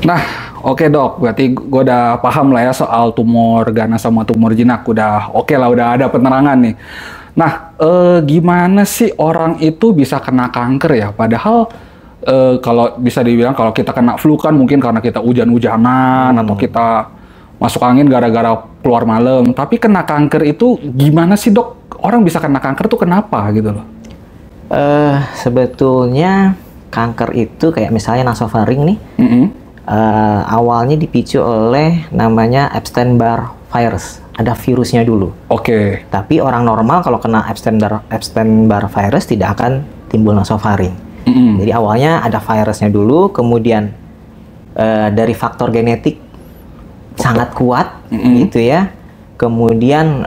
Nah, oke dok, berarti gue udah paham lah ya soal tumor ganas sama tumor jinak. Udah oke lah, udah ada penerangan nih. Nah, gimana sih orang itu bisa kena kanker ya? Padahal kalau bisa dibilang kalau kita kena flu kan mungkin karena kita hujan-hujanan atau kita masuk angin gara-gara keluar malam. Tapi kena kanker itu gimana sih dok? Orang bisa kena kanker tuh kenapa gitu loh? Sebetulnya kanker itu kayak misalnya nasofaring nih. Awalnya dipicu oleh namanya Epstein-Barr virus. Ada virusnya dulu. Oke. Tapi orang normal kalau kena Epstein-Barr virus tidak akan timbul nasofaring. Jadi awalnya ada virusnya dulu, kemudian dari faktor genetik sangat kuat, gitu ya. Kemudian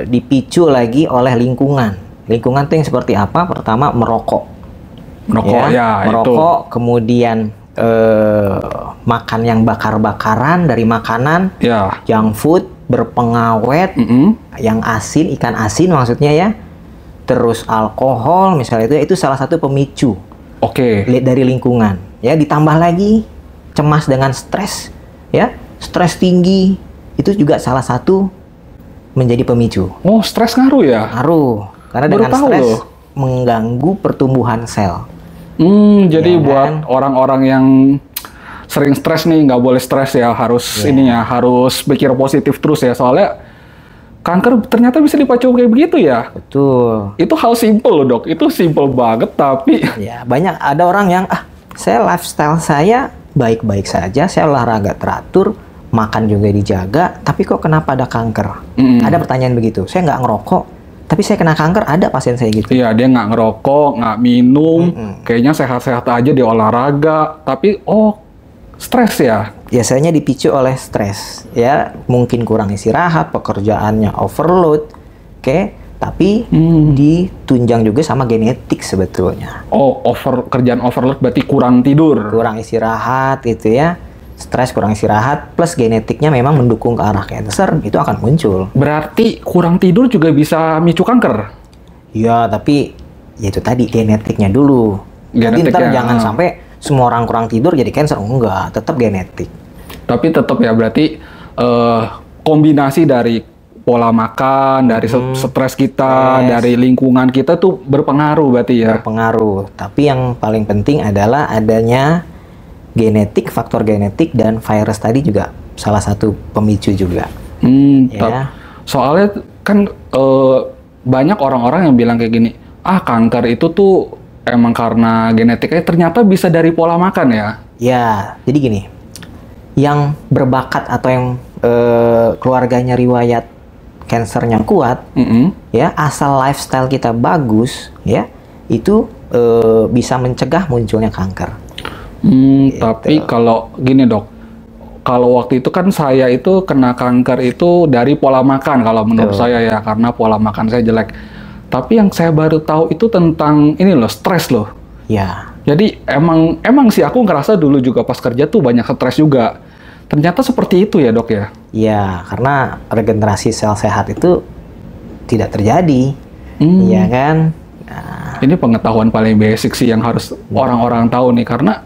dipicu lagi oleh lingkungan. Lingkungan itu yang seperti apa? Pertama merokok. Merokok ya, merokok, kemudian makan yang bakar-bakaran dari makanan, junk food, berpengawet, yang asin, ikan asin maksudnya ya, terus alkohol misalnya itu salah satu pemicu. Dari lingkungan, ya ditambah lagi cemas dengan stres, ya stres tinggi itu juga salah satu menjadi pemicu. Oh, stres ngaruh ya? Ngaruh, karena dengan stres mengganggu pertumbuhan sel. Jadi buat orang-orang yang sering stres nih, nggak boleh stres ya, harus ini ya, harus pikir positif terus ya, soalnya kanker ternyata bisa dipacu kayak begitu ya. Betul. Itu hal simple loh dok, itu simple banget tapi... Ya, banyak ada orang yang, saya lifestyle saya baik-baik saja, saya olahraga teratur, makan juga dijaga, tapi kok kenapa ada kanker? Ada pertanyaan begitu, saya nggak ngerokok, tapi saya kena kanker, ada pasien saya gitu. Iya, dia nggak ngerokok, nggak minum, kayaknya sehat-sehat aja di olahraga, tapi stres ya? Biasanya dipicu oleh stres, ya mungkin kurang istirahat, pekerjaannya overload, tapi ditunjang juga sama genetik sebetulnya. Kerjaan overload berarti kurang tidur? Kurang istirahat gitu ya. Stres, kurang istirahat, plus genetiknya memang mendukung ke arah kanker, itu akan muncul. Berarti kurang tidur juga bisa micu kanker? Ya, tapi ya itu tadi genetiknya dulu. Jadi ntar jangan sampai semua orang kurang tidur jadi kanker. Enggak, tetap genetik. Tapi tetap ya, berarti kombinasi dari pola makan, dari stres kita, dari lingkungan kita tuh berpengaruh berarti ya? Berpengaruh, tapi yang paling penting adalah adanya genetik, faktor genetik, dan virus tadi juga salah satu pemicu juga. Soalnya kan banyak orang-orang yang bilang kayak gini, kanker itu tuh emang karena genetiknya, ternyata bisa dari pola makan ya? Ya, jadi gini, yang berbakat atau yang keluarganya riwayat kansernya kuat, ya asal lifestyle kita bagus, ya itu bisa mencegah munculnya kanker. Gitu. Tapi kalau gini dok, kalau waktu itu kan saya itu kena kanker itu dari pola makan kalau menurut saya ya, karena pola makan saya jelek. Tapi yang saya baru tahu itu tentang ini loh, stres loh. Ya. Jadi emang sih aku ngerasa dulu juga pas kerja tuh banyak stres juga. Ternyata seperti itu ya dok ya? Iya, karena regenerasi sel sehat itu tidak terjadi, iya kan? Nah. Ini pengetahuan paling basic sih yang harus orang-orang tahu nih, karena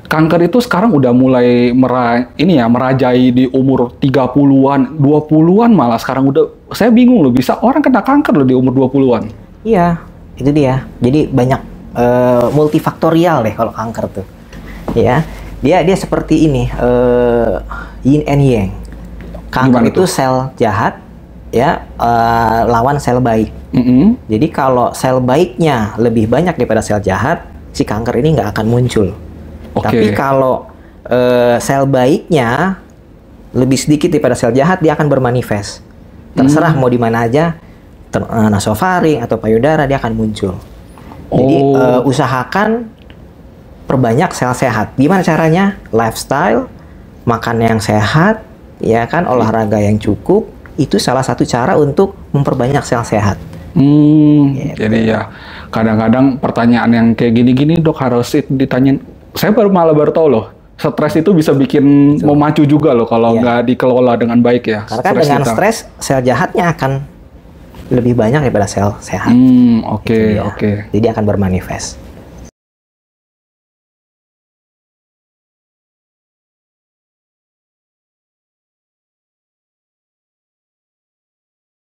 kanker itu sekarang udah mulai merajai di umur 30-an, 20-an malah sekarang udah. Saya bingung loh, bisa orang kena kanker loh di umur 20-an. Iya, itu dia. Jadi banyak multifaktorial deh kalau kanker tuh. Ya, dia seperti ini, yin and yang. Kanker itu sel jahat, ya lawan sel baik. Jadi kalau sel baiknya lebih banyak daripada sel jahat, si kanker ini nggak akan muncul. Tapi kalau sel baiknya lebih sedikit daripada sel jahat, dia akan bermanifest. Terserah mau di mana aja, nasofaring atau payudara, dia akan muncul. Jadi usahakan perbanyak sel sehat. Gimana caranya? Lifestyle, makan yang sehat, ya kan, olahraga yang cukup, itu salah satu cara untuk memperbanyak sel sehat. Gitu. Jadi ya kadang-kadang pertanyaan yang kayak gini-gini dok harus ditanyain. Saya malah baru tahu loh, stres itu bisa bikin memacu juga loh kalau nggak dikelola dengan baik ya. Karena kan dengan stres, sel jahatnya akan lebih banyak daripada sel sehat. Oke. Jadi akan bermanifest.